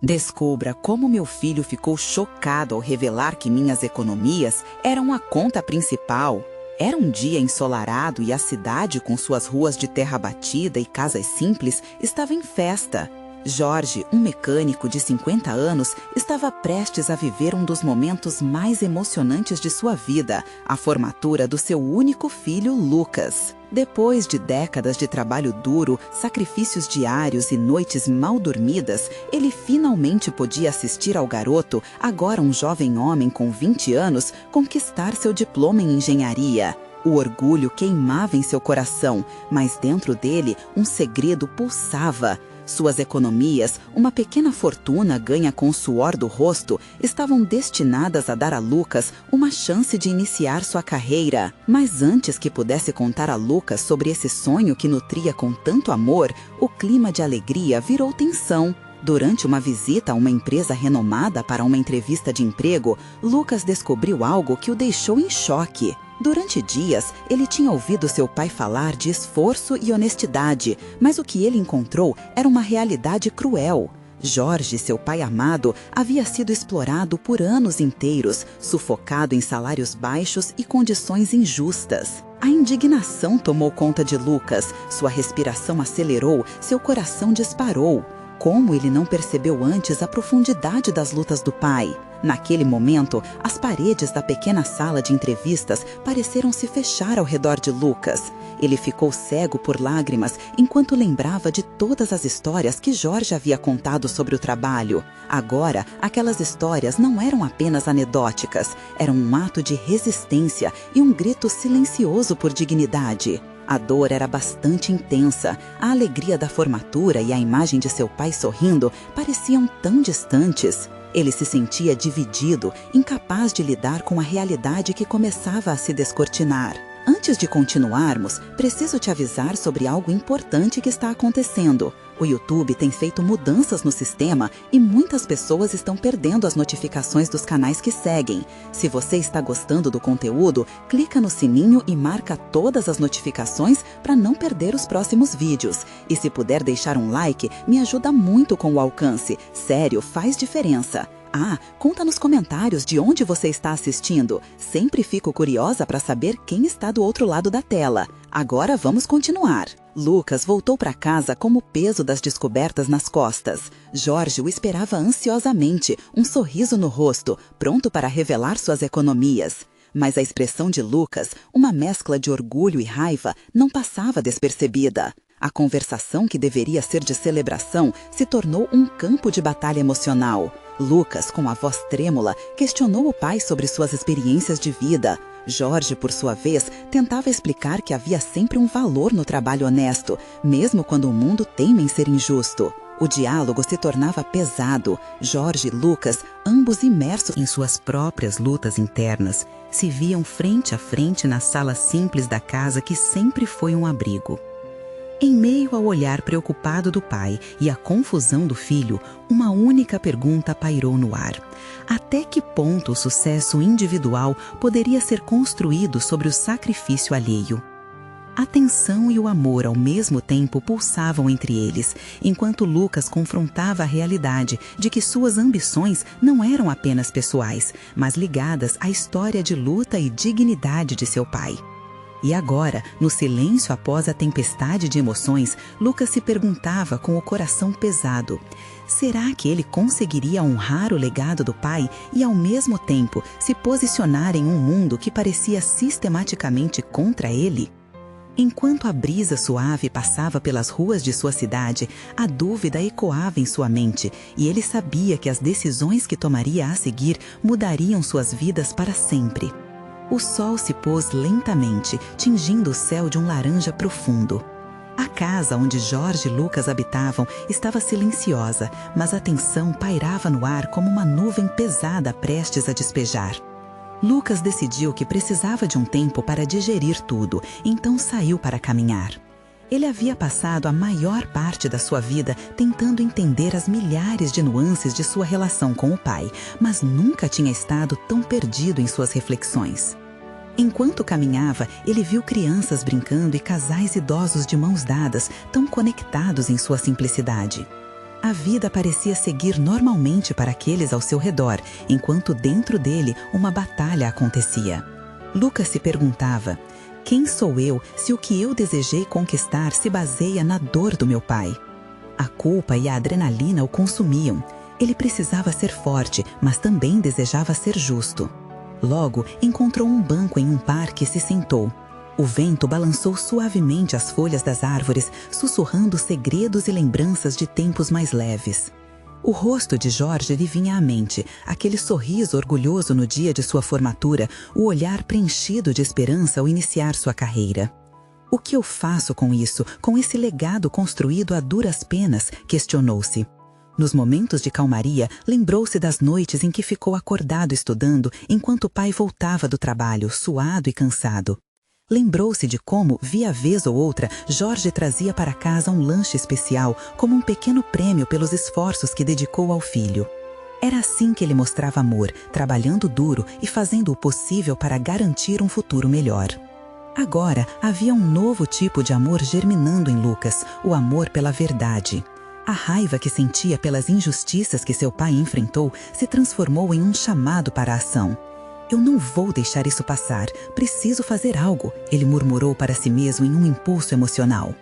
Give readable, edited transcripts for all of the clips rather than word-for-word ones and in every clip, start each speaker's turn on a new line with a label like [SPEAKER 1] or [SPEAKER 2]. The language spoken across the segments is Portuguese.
[SPEAKER 1] Descubra como meu filho ficou chocado ao revelar que minhas economias eram a conta principal. Era um dia ensolarado e a cidade, com suas ruas de terra batida e casas simples, estava em festa. Jorge, um mecânico de 50 anos, estava prestes a viver um dos momentos mais emocionantes de sua vida, a formatura do seu único filho, Lucas. Depois de décadas de trabalho duro, sacrifícios diários e noites mal dormidas, ele finalmente podia assistir ao garoto, agora um jovem homem com 20 anos, conquistar seu diploma em engenharia. O orgulho queimava em seu coração, mas dentro dele um segredo pulsava. Suas economias, uma pequena fortuna ganha com o suor do rosto, estavam destinadas a dar a Lucas uma chance de iniciar sua carreira. Mas antes que pudesse contar a Lucas sobre esse sonho que nutria com tanto amor, o clima de alegria virou tensão. Durante uma visita a uma empresa renomada para uma entrevista de emprego, Lucas descobriu algo que o deixou em choque. Durante dias, ele tinha ouvido seu pai falar de esforço e honestidade, mas o que ele encontrou era uma realidade cruel. Jorge, seu pai amado, havia sido explorado por anos inteiros, sufocado em salários baixos e condições injustas. A indignação tomou conta de Lucas, sua respiração acelerou, seu coração disparou. Como ele não percebeu antes a profundidade das lutas do pai? Naquele momento, as paredes da pequena sala de entrevistas pareceram se fechar ao redor de Lucas. Ele ficou cego por lágrimas enquanto lembrava de todas as histórias que Jorge havia contado sobre o trabalho. Agora, aquelas histórias não eram apenas anedóticas, eram um ato de resistência e um grito silencioso por dignidade. A dor era bastante intensa, a alegria da formatura e a imagem de seu pai sorrindo pareciam tão distantes. Ele se sentia dividido, incapaz de lidar com a realidade que começava a se descortinar. Antes de continuarmos, preciso te avisar sobre algo importante que está acontecendo. O YouTube tem feito mudanças no sistema e muitas pessoas estão perdendo as notificações dos canais que seguem. Se você está gostando do conteúdo, clica no sininho e marca todas as notificações para não perder os próximos vídeos. E se puder deixar um like, me ajuda muito com o alcance. Sério, faz diferença. Conta nos comentários de onde você está assistindo. Sempre fico curiosa para saber quem está do outro lado da tela. Agora vamos continuar. Lucas voltou para casa com o peso das descobertas nas costas. Jorge o esperava ansiosamente, um sorriso no rosto, pronto para revelar suas economias. Mas a expressão de Lucas, uma mescla de orgulho e raiva, não passava despercebida. A conversação que deveria ser de celebração se tornou um campo de batalha emocional. Lucas, com a voz trêmula, questionou o pai sobre suas experiências de vida. Jorge, por sua vez, tentava explicar que havia sempre um valor no trabalho honesto, mesmo quando o mundo teima em ser injusto. O diálogo se tornava pesado. Jorge e Lucas, ambos imersos em suas próprias lutas internas, se viam frente a frente na sala simples da casa que sempre foi um abrigo. Em meio ao olhar preocupado do pai e à confusão do filho, uma única pergunta pairou no ar. Até que ponto o sucesso individual poderia ser construído sobre o sacrifício alheio? A tensão e o amor ao mesmo tempo pulsavam entre eles, enquanto Lucas confrontava a realidade de que suas ambições não eram apenas pessoais, mas ligadas à história de luta e dignidade de seu pai. E agora, no silêncio após a tempestade de emoções, Lucas se perguntava com o coração pesado: será que ele conseguiria honrar o legado do pai e, ao mesmo tempo, se posicionar em um mundo que parecia sistematicamente contra ele? Enquanto a brisa suave passava pelas ruas de sua cidade, a dúvida ecoava em sua mente, e ele sabia que as decisões que tomaria a seguir mudariam suas vidas para sempre. O sol se pôs lentamente, tingindo o céu de um laranja profundo. A casa onde Jorge e Lucas habitavam estava silenciosa, mas a tensão pairava no ar como uma nuvem pesada prestes a despejar. Lucas decidiu que precisava de um tempo para digerir tudo, então saiu para caminhar. Ele havia passado a maior parte da sua vida tentando entender as milhares de nuances de sua relação com o pai, mas nunca tinha estado tão perdido em suas reflexões. Enquanto caminhava, ele viu crianças brincando e casais idosos de mãos dadas, tão conectados em sua simplicidade. A vida parecia seguir normalmente para aqueles ao seu redor, enquanto dentro dele uma batalha acontecia. Lucas se perguntava: quem sou eu se o que eu desejei conquistar se baseia na dor do meu pai? A culpa e a adrenalina o consumiam. Ele precisava ser forte, mas também desejava ser justo. Logo, encontrou um banco em um parque e se sentou. O vento balançou suavemente as folhas das árvores, sussurrando segredos e lembranças de tempos mais leves. O rosto de Jorge lhe vinha à mente, aquele sorriso orgulhoso no dia de sua formatura, o olhar preenchido de esperança ao iniciar sua carreira. O que eu faço com isso, com esse legado construído a duras penas? Questionou-se. Nos momentos de calmaria, lembrou-se das noites em que ficou acordado estudando enquanto o pai voltava do trabalho, suado e cansado. Lembrou-se de como, via vez ou outra, Jorge trazia para casa um lanche especial como um pequeno prêmio pelos esforços que dedicou ao filho. Era assim que ele mostrava amor, trabalhando duro e fazendo o possível para garantir um futuro melhor. Agora, havia um novo tipo de amor germinando em Lucas, o amor pela verdade. A raiva que sentia pelas injustiças que seu pai enfrentou se transformou em um chamado para a ação. Eu não vou deixar isso passar, preciso fazer algo, ele murmurou para si mesmo em um impulso emocional.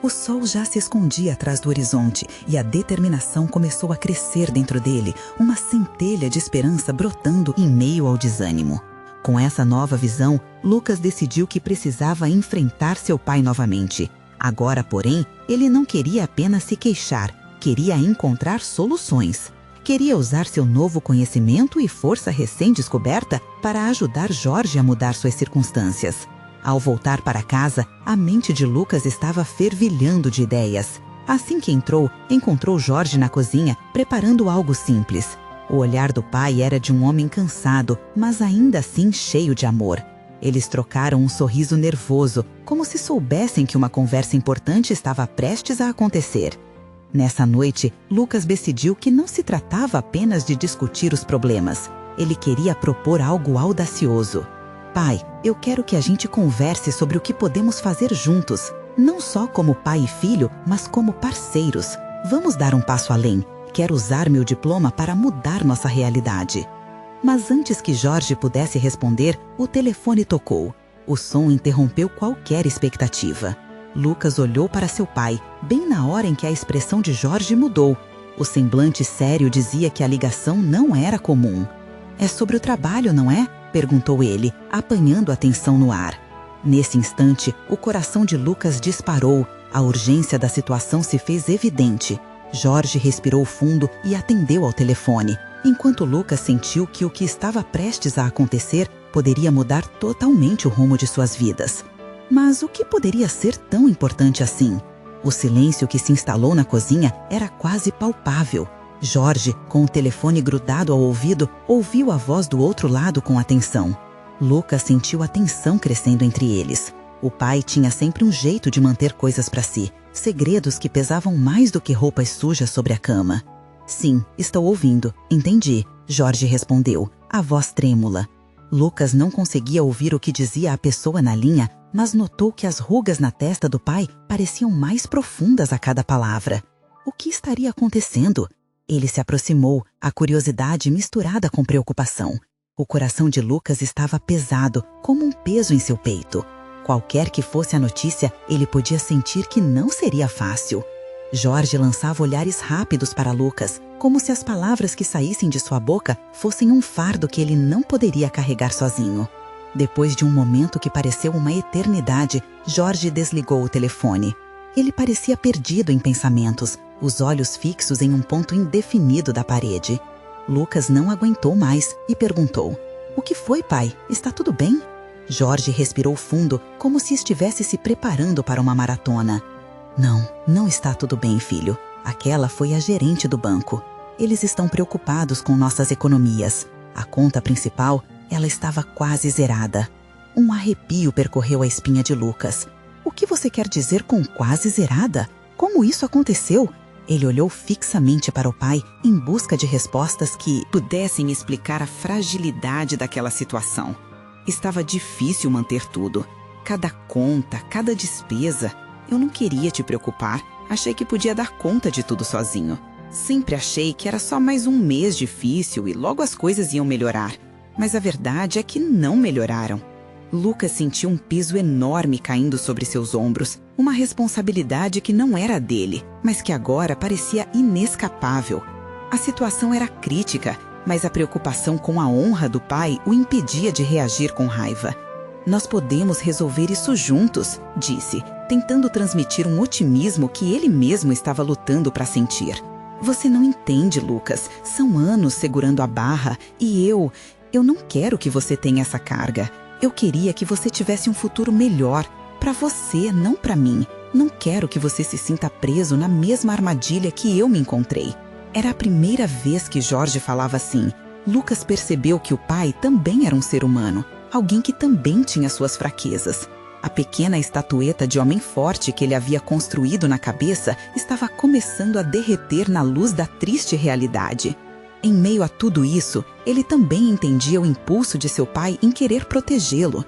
[SPEAKER 1] O sol já se escondia atrás do horizonte e a determinação começou a crescer dentro dele, uma centelha de esperança brotando em meio ao desânimo. Com essa nova visão, Lucas decidiu que precisava enfrentar seu pai novamente. Agora, porém, ele não queria apenas se queixar, queria encontrar soluções. Queria usar seu novo conhecimento e força recém-descoberta para ajudar Jorge a mudar suas circunstâncias. Ao voltar para casa, a mente de Lucas estava fervilhando de ideias. Assim que entrou, encontrou Jorge na cozinha, preparando algo simples. O olhar do pai era de um homem cansado, mas ainda assim cheio de amor. Eles trocaram um sorriso nervoso, como se soubessem que uma conversa importante estava prestes a acontecer. Nessa noite, Lucas decidiu que não se tratava apenas de discutir os problemas. Ele queria propor algo audacioso. Pai, eu quero que a gente converse sobre o que podemos fazer juntos. Não só como pai e filho, mas como parceiros. Vamos dar um passo além. Quero usar meu diploma para mudar nossa realidade. Mas antes que Jorge pudesse responder, o telefone tocou. O som interrompeu qualquer expectativa. Lucas olhou para seu pai, bem na hora em que a expressão de Jorge mudou. O semblante sério dizia que a ligação não era comum. É sobre o trabalho, não é? Perguntou ele, apanhando a tensão no ar. Nesse instante, o coração de Lucas disparou. A urgência da situação se fez evidente. Jorge respirou fundo e atendeu ao telefone, enquanto Lucas sentiu que o que estava prestes a acontecer poderia mudar totalmente o rumo de suas vidas. Mas o que poderia ser tão importante assim? O silêncio que se instalou na cozinha era quase palpável. Jorge, com o telefone grudado ao ouvido, ouviu a voz do outro lado com atenção. Lucas sentiu a tensão crescendo entre eles. O pai tinha sempre um jeito de manter coisas para si, segredos que pesavam mais do que roupas sujas sobre a cama. Sim, estou ouvindo, entendi, Jorge respondeu, a voz trêmula. Lucas não conseguia ouvir o que dizia a pessoa na linha, mas notou que as rugas na testa do pai pareciam mais profundas a cada palavra. O que estaria acontecendo? Ele se aproximou, a curiosidade misturada com preocupação. O coração de Lucas estava pesado, como um peso em seu peito. Qualquer que fosse a notícia, ele podia sentir que não seria fácil. Jorge lançava olhares rápidos para Lucas, como se as palavras que saíssem de sua boca fossem um fardo que ele não poderia carregar sozinho. Depois de um momento que pareceu uma eternidade, Jorge desligou o telefone. Ele parecia perdido em pensamentos, os olhos fixos em um ponto indefinido da parede. Lucas não aguentou mais e perguntou: "O que foi, pai? Está tudo bem?" Jorge respirou fundo, como se estivesse se preparando para uma maratona. Não está tudo bem, filho. Aquela foi a gerente do banco. Eles estão preocupados com nossas economias. A conta principal, ela estava quase zerada. Um arrepio percorreu a espinha de Lucas. O que você quer dizer com quase zerada? Como isso aconteceu? Ele olhou fixamente para o pai em busca de respostas que pudessem explicar a fragilidade daquela situação. Estava difícil manter tudo. Cada conta, cada despesa. Eu não queria te preocupar. Achei que podia dar conta de tudo sozinho. Sempre achei que era só mais um mês difícil e logo as coisas iam melhorar. Mas a verdade é que não melhoraram. Lucas sentiu um peso enorme caindo sobre seus ombros, uma responsabilidade que não era dele, mas que agora parecia inescapável. A situação era crítica, mas a preocupação com a honra do pai o impedia de reagir com raiva. Nós podemos resolver isso juntos, disse, tentando transmitir um otimismo que ele mesmo estava lutando para sentir. Você não entende, Lucas. São anos segurando a barra e eu não quero que você tenha essa carga. Eu queria que você tivesse um futuro melhor, para você, não para mim. Não quero que você se sinta preso na mesma armadilha que eu me encontrei. Era a primeira vez que Jorge falava assim. Lucas percebeu que o pai também era um ser humano, alguém que também tinha suas fraquezas. A pequena estatueta de homem forte que ele havia construído na cabeça estava começando a derreter na luz da triste realidade. Em meio a tudo isso, ele também entendia o impulso de seu pai em querer protegê-lo.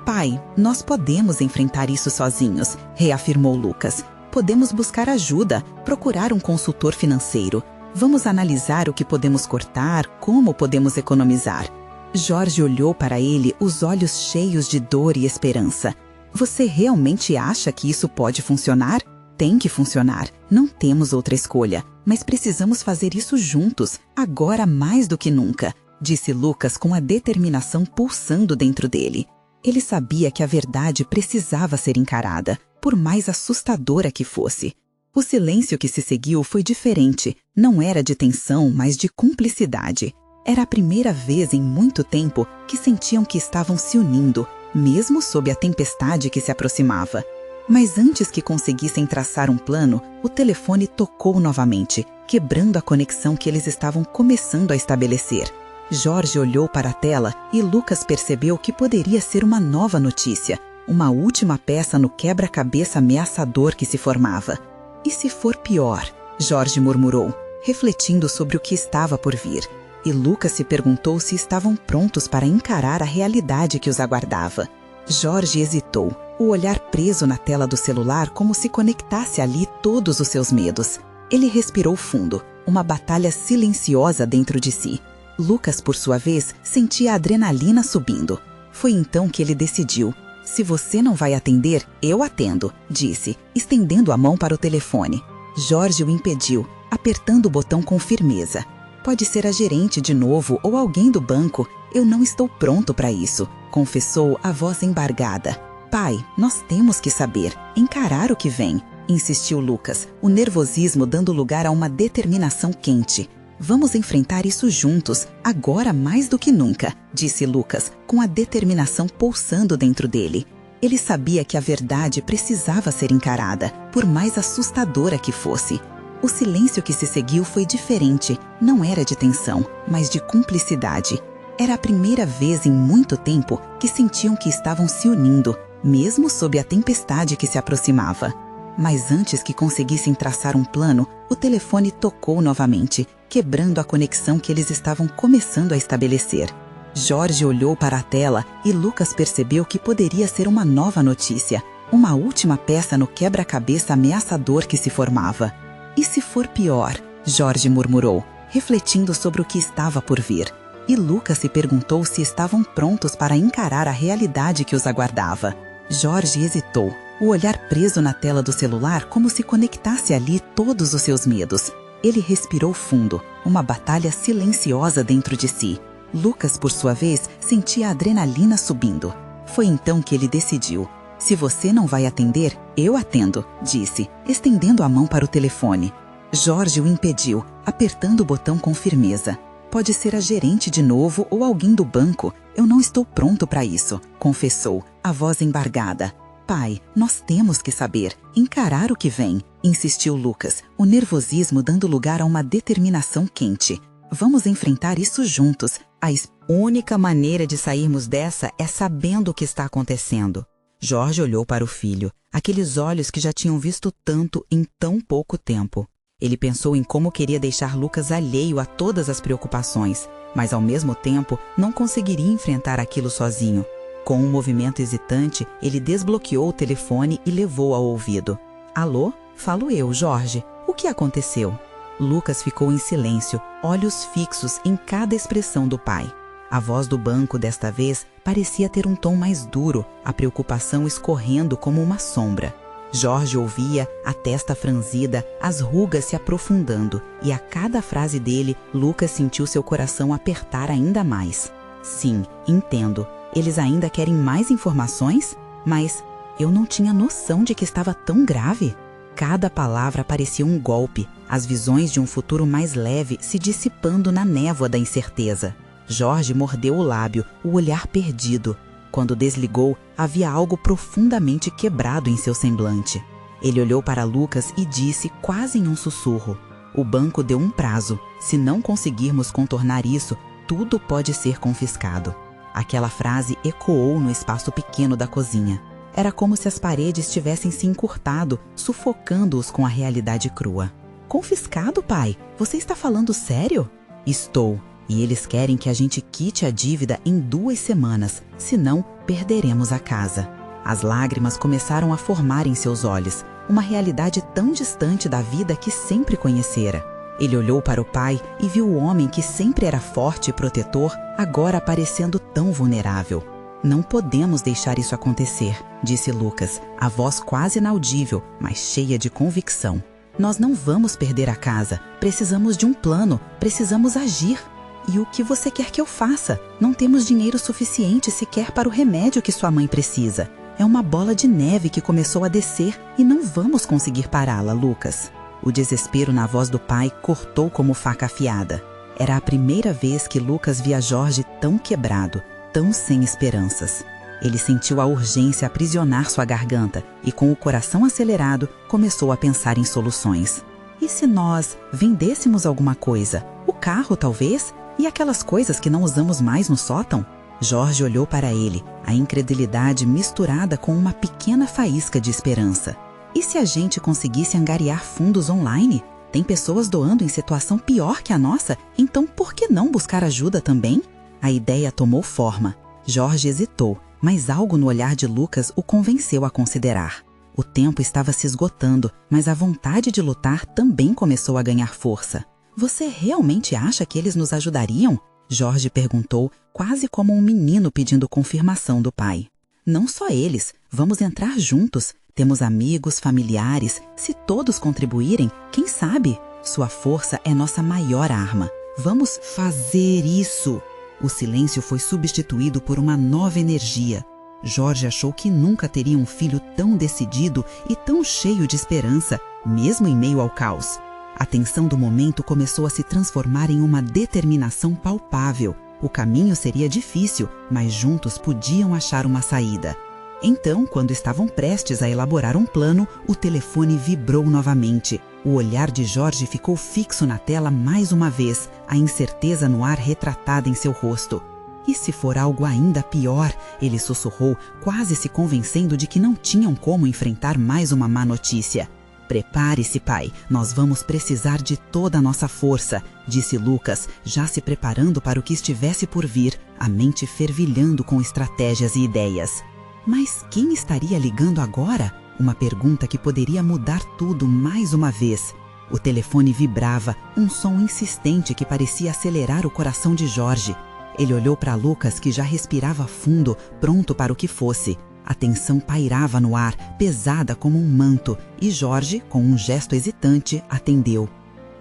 [SPEAKER 1] Pai, nós podemos enfrentar isso sozinhos, reafirmou Lucas. Podemos buscar ajuda, procurar um consultor financeiro. Vamos analisar o que podemos cortar, como podemos economizar. Jorge olhou para ele, os olhos cheios de dor e esperança. Você realmente acha que isso pode funcionar? Tem que funcionar. Não temos outra escolha. Mas precisamos fazer isso juntos, agora mais do que nunca, disse Lucas com a determinação pulsando dentro dele. Ele sabia que a verdade precisava ser encarada, por mais assustadora que fosse. O silêncio que se seguiu foi diferente. Não era de tensão, mas de cumplicidade. Era a primeira vez em muito tempo que sentiam que estavam se unindo, mesmo sob a tempestade que se aproximava. Mas antes que conseguissem traçar um plano, o telefone tocou novamente, quebrando a conexão que eles estavam começando a estabelecer. Jorge olhou para a tela e Lucas percebeu que poderia ser uma nova notícia, uma última peça no quebra-cabeça ameaçador que se formava. E se for pior? Jorge murmurou, refletindo sobre o que estava por vir. E Lucas se perguntou se estavam prontos para encarar a realidade que os aguardava. Jorge hesitou, o olhar preso na tela do celular como se conectasse ali todos os seus medos. Ele respirou fundo, uma batalha silenciosa dentro de si. Lucas, por sua vez, sentia a adrenalina subindo. Foi então que ele decidiu. Se você não vai atender, eu atendo, disse, estendendo a mão para o telefone. Jorge o impediu, apertando o botão com firmeza. Pode ser a gerente de novo ou alguém do banco. Eu não estou pronto para isso, confessou a voz embargada. Pai, nós temos que saber, encarar o que vem, insistiu Lucas, o nervosismo dando lugar a uma determinação quente. Vamos enfrentar isso juntos, agora mais do que nunca, disse Lucas, com a determinação pulsando dentro dele. Ele sabia que a verdade precisava ser encarada, por mais assustadora que fosse. O silêncio que se seguiu foi diferente, não era de tensão, mas de cumplicidade. Era a primeira vez em muito tempo que sentiam que estavam se unindo, mesmo sob a tempestade que se aproximava. Mas antes que conseguissem traçar um plano, o telefone tocou novamente, quebrando a conexão que eles estavam começando a estabelecer. Jorge olhou para a tela e Lucas percebeu que poderia ser uma nova notícia, uma última peça no quebra-cabeça ameaçador que se formava. E se for pior? Jorge murmurou, refletindo sobre o que estava por vir. E Lucas se perguntou se estavam prontos para encarar a realidade que os aguardava. Jorge hesitou, o olhar preso na tela do celular como se conectasse ali todos os seus medos. Ele respirou fundo, uma batalha silenciosa dentro de si. Lucas, por sua vez, sentia a adrenalina subindo. Foi então que ele decidiu. Se você não vai atender, eu atendo, disse, estendendo a mão para o telefone. Jorge o impediu, apertando o botão com firmeza. Pode ser a gerente de novo ou alguém do banco. Eu não estou pronto para isso, confessou, a voz embargada. Pai, nós temos que saber, encarar o que vem, insistiu Lucas, o nervosismo dando lugar a uma determinação quente. Vamos enfrentar isso juntos. A única maneira de sairmos dessa é sabendo o que está acontecendo. Jorge olhou para o filho, aqueles olhos que já tinham visto tanto em tão pouco tempo. Ele pensou em como queria deixar Lucas alheio a todas as preocupações, mas ao mesmo tempo não conseguiria enfrentar aquilo sozinho. Com um movimento hesitante, ele desbloqueou o telefone e levou ao ouvido. Alô? Falo eu, Jorge. O que aconteceu? Lucas ficou em silêncio, olhos fixos em cada expressão do pai. A voz do banco, desta vez, parecia ter um tom mais duro, a preocupação escorrendo como uma sombra. Jorge ouvia, a testa franzida, as rugas se aprofundando, e a cada frase dele, Lucas sentiu seu coração apertar ainda mais. Sim, entendo. Eles ainda querem mais informações? Mas eu não tinha noção de que estava tão grave. Cada palavra parecia um golpe, as visões de um futuro mais leve se dissipando na névoa da incerteza. Jorge mordeu o lábio, o olhar perdido. Quando desligou, havia algo profundamente quebrado em seu semblante. Ele olhou para Lucas e disse, quase em um sussurro: "O banco deu um prazo. Se não conseguirmos contornar isso, tudo pode ser confiscado." Aquela frase ecoou no espaço pequeno da cozinha. Era como se as paredes tivessem se encurtado, sufocando-os com a realidade crua. "Confiscado, pai? Você está falando sério?" "Estou. E eles querem que a gente quite a dívida em 2 semanas, senão perderemos a casa." As lágrimas começaram a formar em seus olhos, uma realidade tão distante da vida que sempre conhecera. Ele olhou para o pai e viu o homem que sempre era forte e protetor, agora parecendo tão vulnerável. "Não podemos deixar isso acontecer", disse Lucas, a voz quase inaudível, mas cheia de convicção. "Nós não vamos perder a casa. Precisamos de um plano, precisamos agir." "E o que você quer que eu faça? Não temos dinheiro suficiente sequer para o remédio que sua mãe precisa. É uma bola de neve que começou a descer e não vamos conseguir pará-la, Lucas." O desespero na voz do pai cortou como faca afiada. Era a primeira vez que Lucas via Jorge tão quebrado, tão sem esperanças. Ele sentiu a urgência aprisionar sua garganta e, com o coração acelerado, começou a pensar em soluções. "E se nós vendêssemos alguma coisa? O carro, talvez? E aquelas coisas que não usamos mais no sótão?" Jorge olhou para ele, a incredulidade misturada com uma pequena faísca de esperança. "E se a gente conseguisse angariar fundos online? Tem pessoas doando em situação pior que a nossa, então por que não buscar ajuda também?" A ideia tomou forma. Jorge hesitou, mas algo no olhar de Lucas o convenceu a considerar. O tempo estava se esgotando, mas a vontade de lutar também começou a ganhar força. "Você realmente acha que eles nos ajudariam?" Jorge perguntou, quase como um menino pedindo confirmação do pai. "Não só eles, vamos entrar juntos. Temos amigos, familiares. Se todos contribuírem, quem sabe? Sua força é nossa maior arma. Vamos fazer isso." O silêncio foi substituído por uma nova energia. Jorge achou que nunca teria um filho tão decidido e tão cheio de esperança, mesmo em meio ao caos. A tensão do momento começou a se transformar em uma determinação palpável. O caminho seria difícil, mas juntos podiam achar uma saída. Então, quando estavam prestes a elaborar um plano, o telefone vibrou novamente. O olhar de Jorge ficou fixo na tela mais uma vez, a incerteza no ar retratada em seu rosto. "E se for algo ainda pior?" ele sussurrou, quase se convencendo de que não tinham como enfrentar mais uma má notícia. "Prepare-se, pai, nós vamos precisar de toda a nossa força", disse Lucas, já se preparando para o que estivesse por vir, a mente fervilhando com estratégias e ideias. Mas quem estaria ligando agora? Uma pergunta que poderia mudar tudo mais uma vez. O telefone vibrava, um som insistente que parecia acelerar o coração de Jorge. Ele olhou para Lucas, que já respirava fundo, pronto para o que fosse. A tensão pairava no ar, pesada como um manto, e Jorge, com um gesto hesitante, atendeu.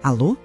[SPEAKER 1] "Alô?"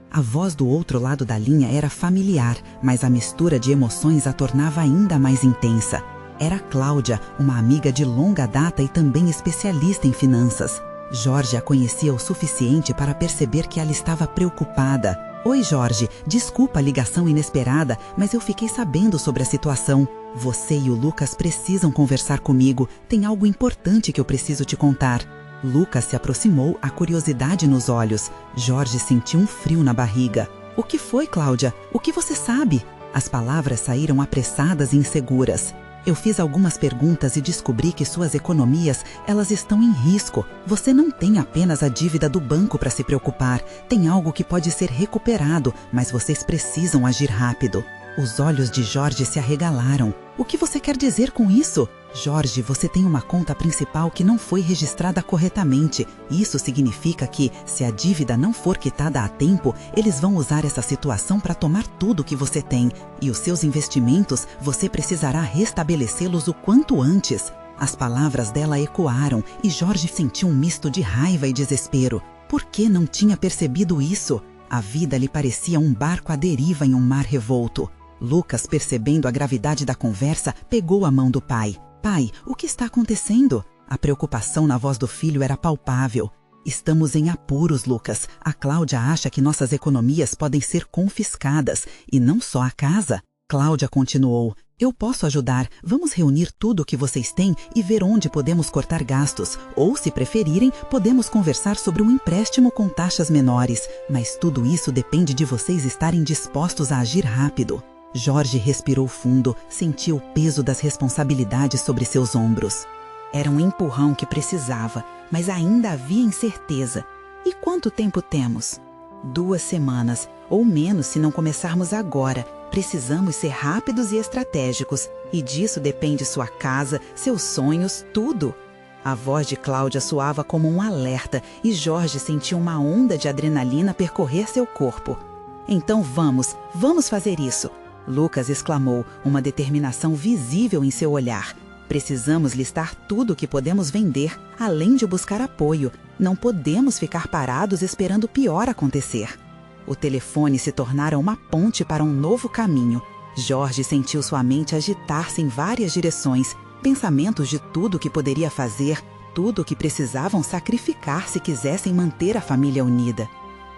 [SPEAKER 1] A voz do outro lado da linha era familiar, mas a mistura de emoções a tornava ainda mais intensa. Era Cláudia, uma amiga de longa data e também especialista em finanças. Jorge a conhecia o suficiente para perceber que ela estava preocupada. "Oi, Jorge, desculpa a ligação inesperada, mas eu fiquei sabendo sobre a situação. Você e o Lucas precisam conversar comigo. Tem algo importante que eu preciso te contar." Lucas se aproximou, a curiosidade nos olhos. Jorge sentiu um frio na barriga. "O que foi, Cláudia? O que você sabe?" As palavras saíram apressadas e inseguras. "Eu fiz algumas perguntas e descobri que suas economias, elas estão em risco. Você não tem apenas a dívida do banco para se preocupar. Tem algo que pode ser recuperado, mas vocês precisam agir rápido." Os olhos de Jorge se arregalaram. "O que você quer dizer com isso?" Jorge, você tem uma conta principal que não foi registrada corretamente. Isso significa que, se a dívida não for quitada a tempo, eles vão usar essa situação para tomar tudo que você tem. E os seus investimentos, você precisará restabelecê-los o quanto antes. As palavras dela ecoaram e Jorge sentiu um misto de raiva e desespero. Por que não tinha percebido isso? A vida lhe parecia um barco à deriva em um mar revolto. Lucas, percebendo a gravidade da conversa, pegou a mão do pai. Pai, o que está acontecendo? A preocupação na voz do filho era palpável. Estamos em apuros, Lucas. A Cláudia acha que nossas economias podem ser confiscadas, e não só a casa. Cláudia continuou. Eu posso ajudar. Vamos reunir tudo o que vocês têm e ver onde podemos cortar gastos. Ou, se preferirem, podemos conversar sobre um empréstimo com taxas menores. Mas tudo isso depende de vocês estarem dispostos a agir rápido. Jorge respirou fundo, sentiu o peso das responsabilidades sobre seus ombros. Era um empurrão que precisava, mas ainda havia incerteza. E quanto tempo temos? 2 semanas, ou menos se não começarmos agora. Precisamos ser rápidos e estratégicos, e disso depende sua casa, seus sonhos, tudo. A voz de Cláudia soava como um alerta e Jorge sentiu uma onda de adrenalina percorrer seu corpo. Então vamos fazer isso! Lucas exclamou, uma determinação visível em seu olhar. Precisamos listar tudo o que podemos vender, além de buscar apoio. Não podemos ficar parados esperando o pior acontecer. O telefone se tornara uma ponte para um novo caminho. Jorge sentiu sua mente agitar-se em várias direções, pensamentos de tudo o que poderia fazer, tudo o que precisavam sacrificar se quisessem manter a família unida.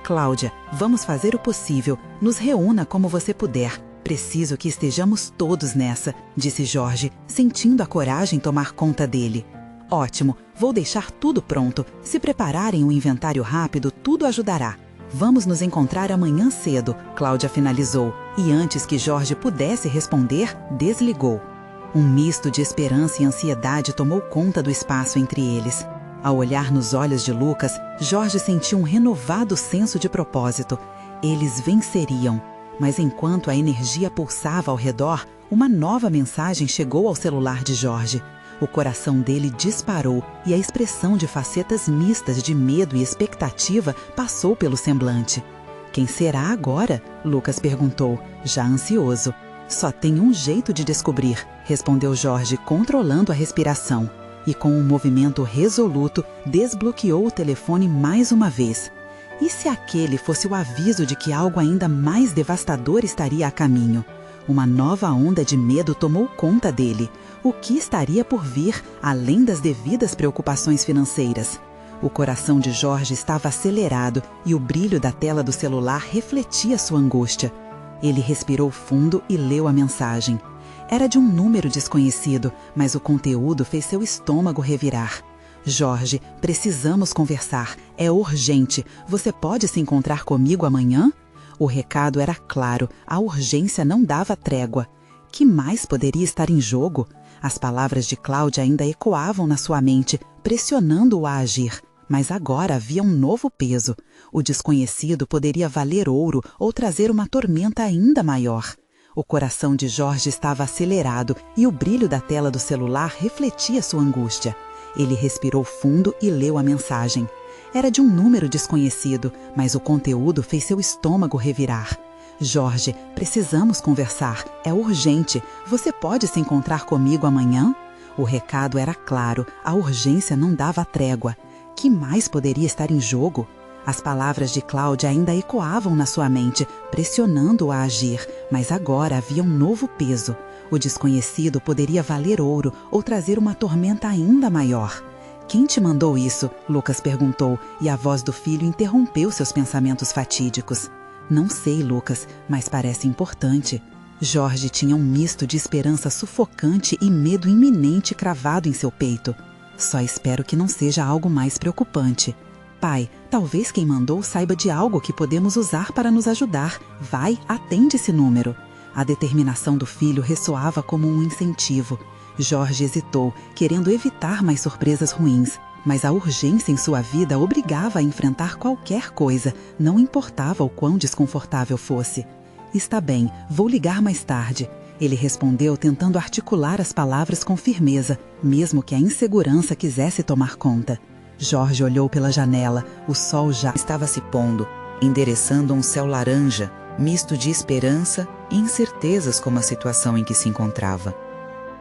[SPEAKER 1] Cláudia, vamos fazer o possível. Nos reúna como você puder. Preciso que estejamos todos nessa, disse Jorge, sentindo a coragem tomar conta dele. Ótimo, vou deixar tudo pronto. Se prepararem um inventário rápido, tudo ajudará. Vamos nos encontrar amanhã cedo, Cláudia finalizou, e antes que Jorge pudesse responder, desligou. Um misto de esperança e ansiedade tomou conta do espaço entre eles. Ao olhar nos olhos de Lucas, Jorge sentiu um renovado senso de propósito. Eles venceriam. Mas enquanto a energia pulsava ao redor, uma nova mensagem chegou ao celular de Jorge. O coração dele disparou e a expressão de facetas mistas de medo e expectativa passou pelo semblante. Quem será agora? Lucas perguntou, já ansioso. Só tem um jeito de descobrir, respondeu Jorge, controlando a respiração. E com um movimento resoluto, desbloqueou o telefone mais uma vez. E se aquele fosse o aviso de que algo ainda mais devastador estaria a caminho? Uma nova onda de medo tomou conta dele. O que estaria por vir, além das devidas preocupações financeiras? O coração de Jorge estava acelerado e o brilho da tela do celular refletia sua angústia. Ele respirou fundo e leu a mensagem. Era de um número desconhecido, mas o conteúdo fez seu estômago revirar. Jorge, precisamos conversar. É urgente. Você pode se encontrar comigo amanhã? O recado era claro. A urgência não dava trégua. Que mais poderia estar em jogo? As palavras de Cláudia ainda ecoavam na sua mente, pressionando-o a agir. Mas agora havia um novo peso. O desconhecido poderia valer ouro ou trazer uma tormenta ainda maior. O coração de Jorge estava acelerado e o brilho da tela do celular refletia sua angústia. Ele respirou fundo e leu a mensagem. Era de um número desconhecido, mas o conteúdo fez seu estômago revirar. Jorge, precisamos conversar. É urgente. Você pode se encontrar comigo amanhã? O recado era claro. A urgência não dava trégua. Que mais poderia estar em jogo? As palavras de Cláudia ainda ecoavam na sua mente, pressionando-o a agir, mas agora havia um novo peso. O desconhecido poderia valer ouro ou trazer uma tormenta ainda maior. Quem te mandou isso? Lucas perguntou, e a voz do filho interrompeu seus pensamentos fatídicos. Não sei, Lucas, mas parece importante. Jorge tinha um misto de esperança sufocante e medo iminente cravado em seu peito. Só espero que não seja algo mais preocupante. Pai, talvez quem mandou saiba de algo que podemos usar para nos ajudar. Vai, atende esse número. A determinação do filho ressoava como um incentivo. Jorge hesitou, querendo evitar mais surpresas ruins. Mas a urgência em sua vida obrigava a enfrentar qualquer coisa, não importava o quão desconfortável fosse. Está bem, vou ligar mais tarde. Ele respondeu tentando articular as palavras com firmeza, mesmo que a insegurança quisesse tomar conta. Jorge olhou pela janela. O sol já estava se pondo, endereçando um céu laranja, misto de esperança e incertezas como a situação em que se encontrava.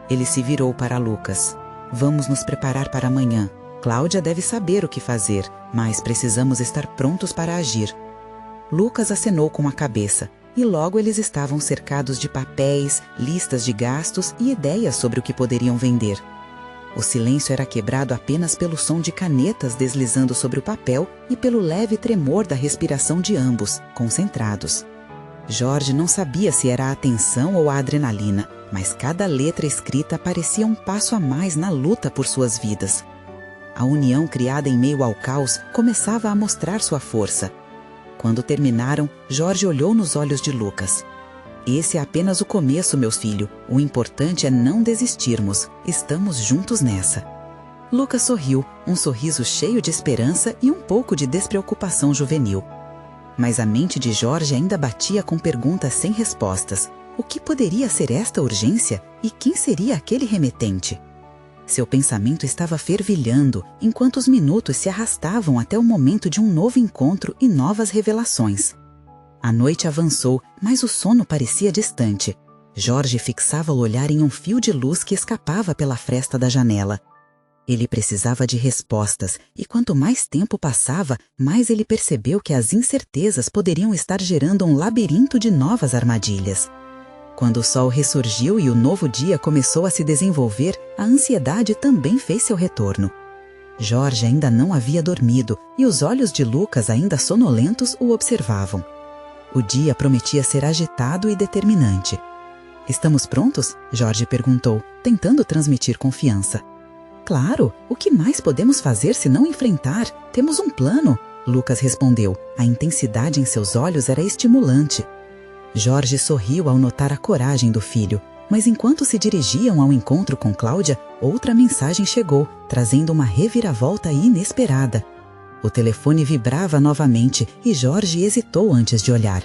[SPEAKER 1] Ele se virou para Lucas. Vamos nos preparar para amanhã. Cláudia deve saber o que fazer, mas precisamos estar prontos para agir. Lucas acenou com a cabeça, e logo eles estavam cercados de papéis, listas de gastos e ideias sobre o que poderiam vender. O silêncio era quebrado apenas pelo som de canetas deslizando sobre o papel e pelo leve tremor da respiração de ambos, concentrados. Jorge não sabia se era a atenção ou a adrenalina, mas cada letra escrita parecia um passo a mais na luta por suas vidas. A união criada em meio ao caos começava a mostrar sua força. Quando terminaram, Jorge olhou nos olhos de Lucas. Esse é apenas o começo, meu filho. O importante é não desistirmos. Estamos juntos nessa. Lucas sorriu, um sorriso cheio de esperança e um pouco de despreocupação juvenil. Mas a mente de Jorge ainda batia com perguntas sem respostas. O que poderia ser esta urgência? E quem seria aquele remetente? Seu pensamento estava fervilhando, enquanto os minutos se arrastavam até o momento de um novo encontro e novas revelações. A noite avançou, mas o sono parecia distante. Jorge fixava o olhar em um fio de luz que escapava pela fresta da janela. Ele precisava de respostas, e quanto mais tempo passava, mais ele percebeu que as incertezas poderiam estar gerando um labirinto de novas armadilhas. Quando o sol ressurgiu e o novo dia começou a se desenvolver, a ansiedade também fez seu retorno. Jorge ainda não havia dormido e os olhos de Lucas, ainda sonolentos, o observavam. O dia prometia ser agitado e determinante. "Estamos prontos?" Jorge perguntou, tentando transmitir confiança. "Claro, o que mais podemos fazer se não enfrentar? Temos um plano", Lucas respondeu. A intensidade em seus olhos era estimulante. Jorge sorriu ao notar a coragem do filho, mas enquanto se dirigiam ao encontro com Cláudia, outra mensagem chegou, trazendo uma reviravolta inesperada. O telefone vibrava novamente e Jorge hesitou antes de olhar.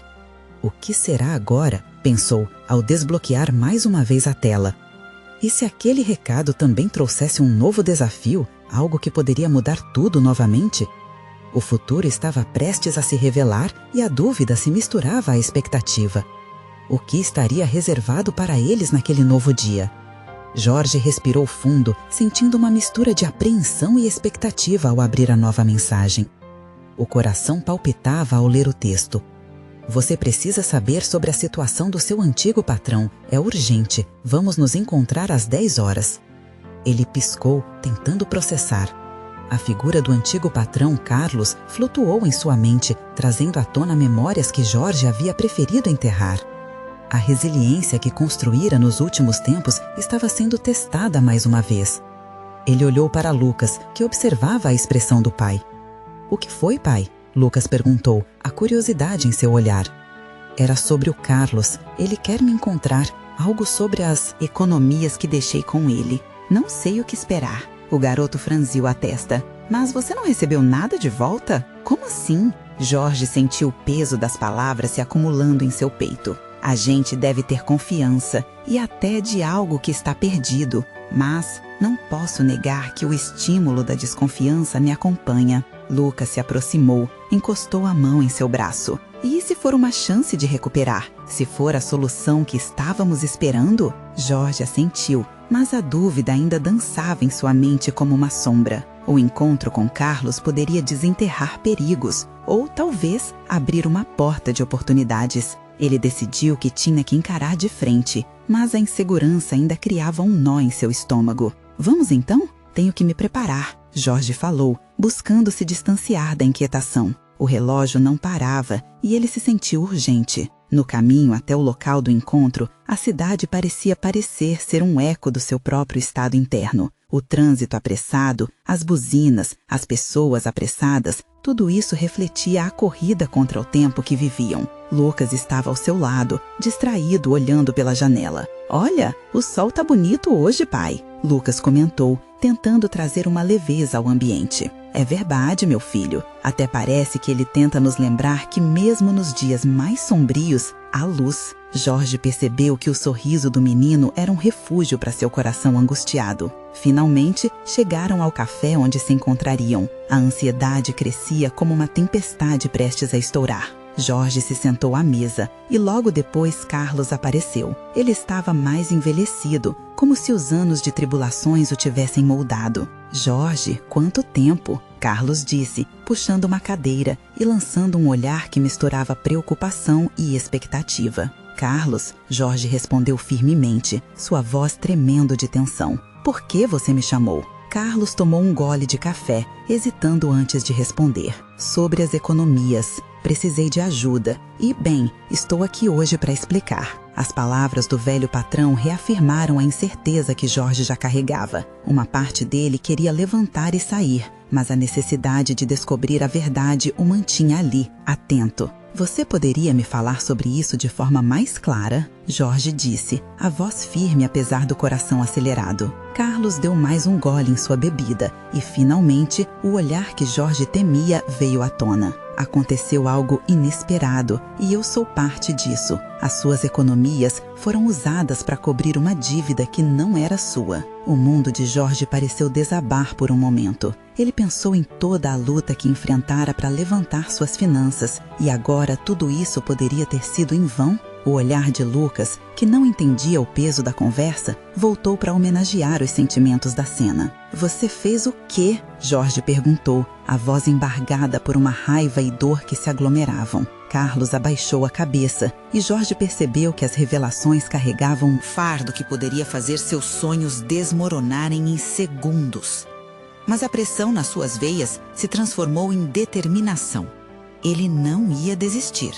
[SPEAKER 1] "O que será agora?" pensou, ao desbloquear mais uma vez a tela. E se aquele recado também trouxesse um novo desafio, algo que poderia mudar tudo novamente? O futuro estava prestes a se revelar e a dúvida se misturava à expectativa. O que estaria reservado para eles naquele novo dia? Jorge respirou fundo, sentindo uma mistura de apreensão e expectativa ao abrir a nova mensagem. O coração palpitava ao ler o texto. "Você precisa saber sobre a situação do seu antigo patrão. É urgente. Vamos nos encontrar às 10 horas. Ele piscou, tentando processar. A figura do antigo patrão, Carlos, flutuou em sua mente, trazendo à tona memórias que Jorge havia preferido enterrar. A resiliência que construíra nos últimos tempos estava sendo testada mais uma vez. Ele olhou para Lucas, que observava a expressão do pai. "O que foi, pai?" Lucas perguntou, a curiosidade em seu olhar. "Era sobre o Carlos. Ele quer me encontrar. Algo sobre as economias que deixei com ele. Não sei o que esperar." O garoto franziu a testa. "Mas você não recebeu nada de volta? Como assim?" Jorge sentiu o peso das palavras se acumulando em seu peito. "A gente deve ter confiança, e até de algo que está perdido. Mas não posso negar que o estímulo da desconfiança me acompanha." Lucas se aproximou, encostou a mão em seu braço. "E se for uma chance de recuperar? Se for a solução que estávamos esperando?" Jorge assentiu, mas a dúvida ainda dançava em sua mente como uma sombra. O encontro com Carlos poderia desenterrar perigos, ou talvez abrir uma porta de oportunidades. Ele decidiu que tinha que encarar de frente, mas a insegurança ainda criava um nó em seu estômago. "Vamos então? Tenho que me preparar", Jorge falou, buscando se distanciar da inquietação. O relógio não parava e ele se sentiu urgente. No caminho até o local do encontro, a cidade parecia ser um eco do seu próprio estado interno. O trânsito apressado, as buzinas, as pessoas apressadas, tudo isso refletia a corrida contra o tempo que viviam. Lucas estava ao seu lado, distraído, olhando pela janela. "Olha, o sol tá bonito hoje, pai", Lucas comentou, tentando trazer uma leveza ao ambiente. "É verdade, meu filho. Até parece que ele tenta nos lembrar que mesmo nos dias mais sombrios, há luz." Jorge percebeu que o sorriso do menino era um refúgio para seu coração angustiado. Finalmente, chegaram ao café onde se encontrariam. A ansiedade crescia como uma tempestade prestes a estourar. Jorge se sentou à mesa e logo depois Carlos apareceu. Ele estava mais envelhecido, como se os anos de tribulações o tivessem moldado. "Jorge, quanto tempo!" Carlos disse, puxando uma cadeira e lançando um olhar que misturava preocupação e expectativa. "Carlos", Jorge respondeu firmemente, sua voz tremendo de tensão. "Por que você me chamou?" Carlos tomou um gole de café, hesitando antes de responder. "Sobre as economias. Precisei de ajuda e, bem, estou aqui hoje para explicar." As palavras do velho patrão reafirmaram a incerteza que Jorge já carregava. Uma parte dele queria levantar e sair, mas a necessidade de descobrir a verdade o mantinha ali, atento. "Você poderia me falar sobre isso de forma mais clara?" Jorge disse, a voz firme apesar do coração acelerado. Carlos deu mais um gole em sua bebida e, finalmente, o olhar que Jorge temia veio à tona. "Aconteceu algo inesperado e eu sou parte disso. As suas economias foram usadas para cobrir uma dívida que não era sua." O mundo de Jorge pareceu desabar por um momento. Ele pensou em toda a luta que enfrentara para levantar suas finanças e agora tudo isso poderia ter sido em vão? O olhar de Lucas, que não entendia o peso da conversa, voltou para homenagear os sentimentos da cena. "Você fez o quê?" Jorge perguntou, a voz embargada por uma raiva e dor que se aglomeravam. Carlos abaixou a cabeça e Jorge percebeu que as revelações carregavam um fardo que poderia fazer seus sonhos desmoronarem em segundos. Mas a pressão nas suas veias se transformou em determinação. Ele não ia desistir.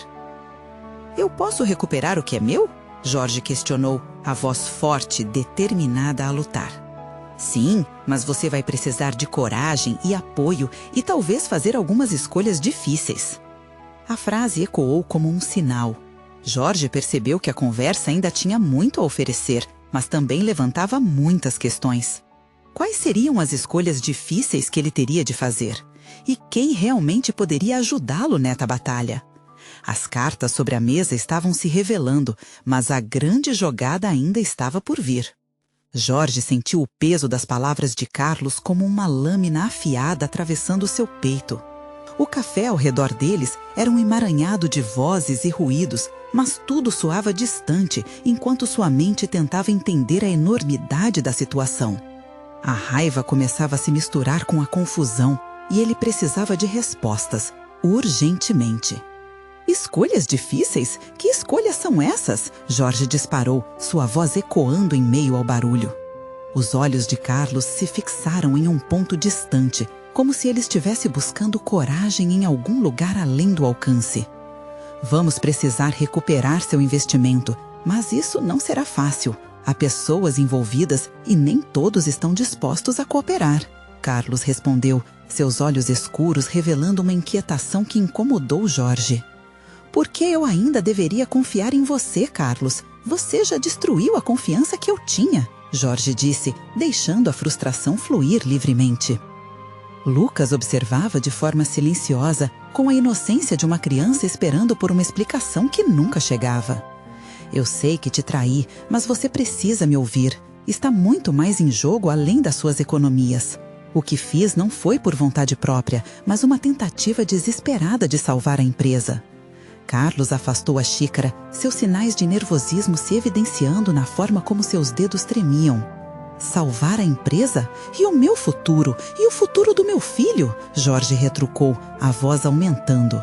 [SPEAKER 1] "Eu posso recuperar o que é meu?" Jorge questionou, a voz forte, determinada a lutar. "Sim, mas você vai precisar de coragem e apoio e talvez fazer algumas escolhas difíceis." A frase ecoou como um sinal. Jorge percebeu que a conversa ainda tinha muito a oferecer, mas também levantava muitas questões. Quais seriam as escolhas difíceis que ele teria de fazer? E quem realmente poderia ajudá-lo nessa batalha? As cartas sobre a mesa estavam se revelando, mas a grande jogada ainda estava por vir. Jorge sentiu o peso das palavras de Carlos como uma lâmina afiada atravessando seu peito. O café ao redor deles era um emaranhado de vozes e ruídos, mas tudo soava distante enquanto sua mente tentava entender a enormidade da situação. A raiva começava a se misturar com a confusão e ele precisava de respostas, urgentemente. "Escolhas difíceis? Que escolhas são essas?" Jorge disparou, sua voz ecoando em meio ao barulho. Os olhos de Carlos se fixaram em um ponto distante, como se ele estivesse buscando coragem em algum lugar além do alcance. "Vamos precisar recuperar seu investimento, mas isso não será fácil. Há pessoas envolvidas e nem todos estão dispostos a cooperar." Carlos respondeu, seus olhos escuros revelando uma inquietação que incomodou Jorge. "Por que eu ainda deveria confiar em você, Carlos? Você já destruiu a confiança que eu tinha", Jorge disse, deixando a frustração fluir livremente. Lucas observava de forma silenciosa, com a inocência de uma criança esperando por uma explicação que nunca chegava. "Eu sei que te traí, mas você precisa me ouvir. Está muito mais em jogo além das suas economias. O que fiz não foi por vontade própria, mas uma tentativa desesperada de salvar a empresa." Carlos afastou a xícara, seus sinais de nervosismo se evidenciando na forma como seus dedos tremiam. "Salvar a empresa? E o meu futuro? E o futuro do meu filho?" Jorge retrucou, a voz aumentando.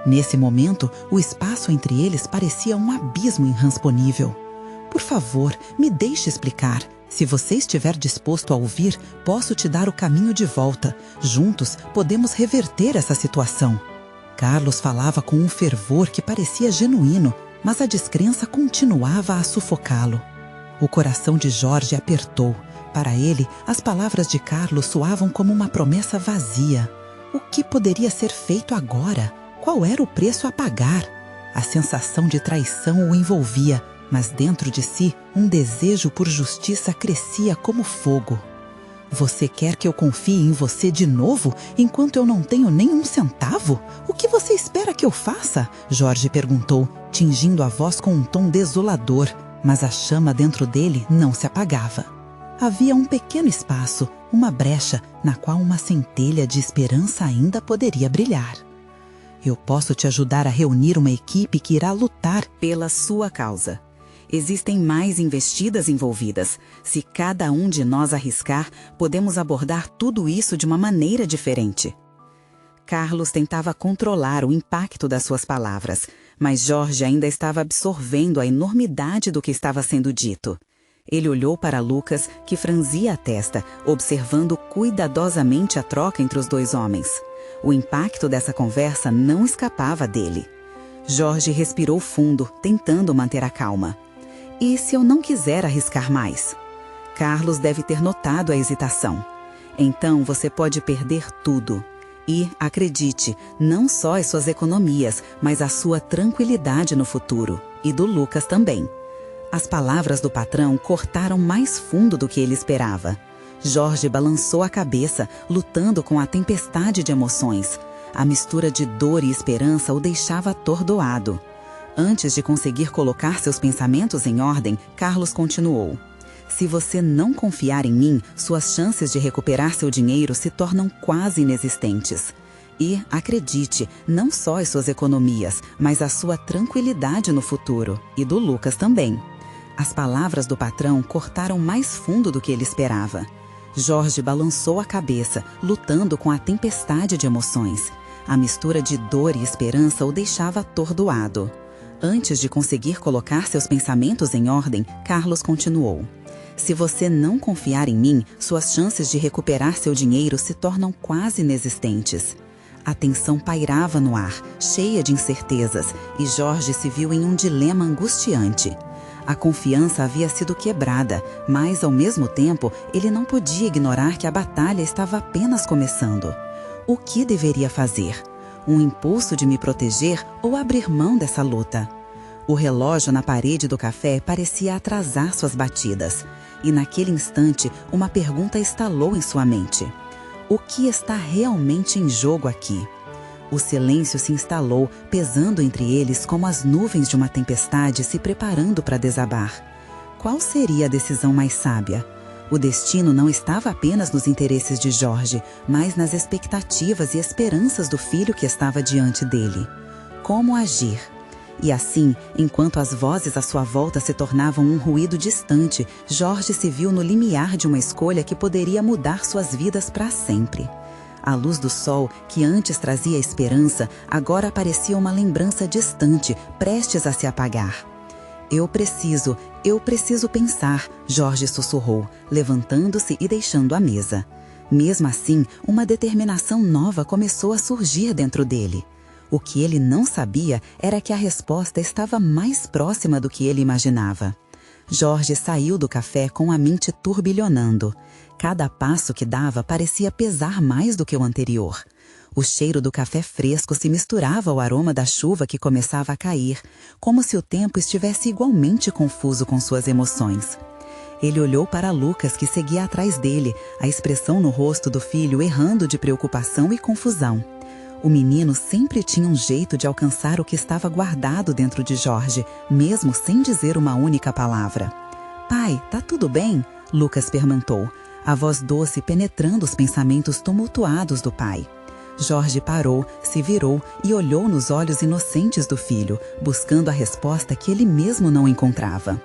[SPEAKER 1] Nesse momento, o espaço entre eles parecia um abismo intransponível. "Por favor, me deixe explicar. Se você estiver disposto a ouvir, posso te dar o caminho de volta. Juntos, podemos reverter essa situação." Carlos falava com um fervor que parecia genuíno, mas a descrença continuava a sufocá-lo. O coração de Jorge apertou. Para ele, as palavras de Carlos soavam como uma promessa vazia. O que poderia ser feito agora? Qual era o preço a pagar? A sensação de traição o envolvia, mas dentro de si, um desejo por justiça crescia como fogo. Você quer que eu confie em você de novo, enquanto eu não tenho nenhum centavo? O que você espera que eu faça? Jorge perguntou, tingindo a voz com um tom desolador, mas a chama dentro dele não se apagava. Havia um pequeno espaço, uma brecha, na qual uma centelha de esperança ainda poderia brilhar. Eu posso te ajudar a reunir uma equipe que irá lutar pela sua causa. Existem mais investidas envolvidas. Se cada um de nós arriscar, podemos abordar tudo isso de uma maneira diferente. Carlos tentava controlar o impacto das suas palavras, mas Jorge ainda estava absorvendo a enormidade do que estava sendo dito. Ele olhou para Lucas, que franzia a testa, observando cuidadosamente a troca entre os dois homens. O impacto dessa conversa não escapava dele. Jorge respirou fundo, tentando manter a calma. E se eu não quiser arriscar mais? Carlos deve ter notado a hesitação. Então você pode perder tudo. E, acredite, não só as suas economias, mas a sua tranquilidade no futuro. E do Lucas também. As palavras do patrão cortaram mais fundo do que ele esperava. Jorge balançou a cabeça, lutando com a tempestade de emoções. A mistura de dor e esperança o deixava atordoado. Antes de conseguir colocar seus pensamentos em ordem, Carlos continuou. Se você não confiar em mim, suas chances de recuperar seu dinheiro se tornam quase inexistentes. E, acredite, não só as suas economias, mas a sua tranquilidade no futuro. E do Lucas também. As palavras do patrão cortaram mais fundo do que ele esperava. Jorge balançou a cabeça, lutando com a tempestade de emoções. A mistura de dor e esperança o deixava atordoado. Antes de conseguir colocar seus pensamentos em ordem, Carlos continuou. Se você não confiar em mim, suas chances de recuperar seu dinheiro se tornam quase inexistentes. A tensão pairava no ar, cheia de incertezas, e Jorge se viu em um dilema angustiante. A confiança havia sido quebrada, mas, ao mesmo tempo, ele não podia ignorar que a batalha estava apenas começando. O que deveria fazer? Um impulso de me proteger ou abrir mão dessa luta? O relógio na parede do café parecia atrasar suas batidas. E naquele instante, uma pergunta estalou em sua mente. O que está realmente em jogo aqui? O silêncio se instalou, pesando entre eles como as nuvens de uma tempestade se preparando para desabar. Qual seria a decisão mais sábia? O destino não estava apenas nos interesses de Jorge, mas nas expectativas e esperanças do filho que estava diante dele. Como agir? E assim, enquanto as vozes à sua volta se tornavam um ruído distante, Jorge se viu no limiar de uma escolha que poderia mudar suas vidas para sempre. A luz do sol, que antes trazia esperança, agora parecia uma lembrança distante, prestes a se apagar. Eu preciso pensar, Jorge sussurrou, levantando-se e deixando a mesa. Mesmo assim, uma determinação nova começou a surgir dentro dele. O que ele não sabia era que a resposta estava mais próxima do que ele imaginava. Jorge saiu do café com a mente turbilhonando. Cada passo que dava parecia pesar mais do que o anterior. O cheiro do café fresco se misturava ao aroma da chuva que começava a cair, como se o tempo estivesse igualmente confuso com suas emoções. Ele olhou para Lucas, que seguia atrás dele, a expressão no rosto do filho errando de preocupação e confusão. O menino sempre tinha um jeito de alcançar o que estava guardado dentro de Jorge, mesmo sem dizer uma única palavra. "Pai, tá tudo bem?" Lucas perguntou, a voz doce penetrando os pensamentos tumultuados do pai. Jorge parou, se virou e olhou nos olhos inocentes do filho, buscando a resposta que ele mesmo não encontrava.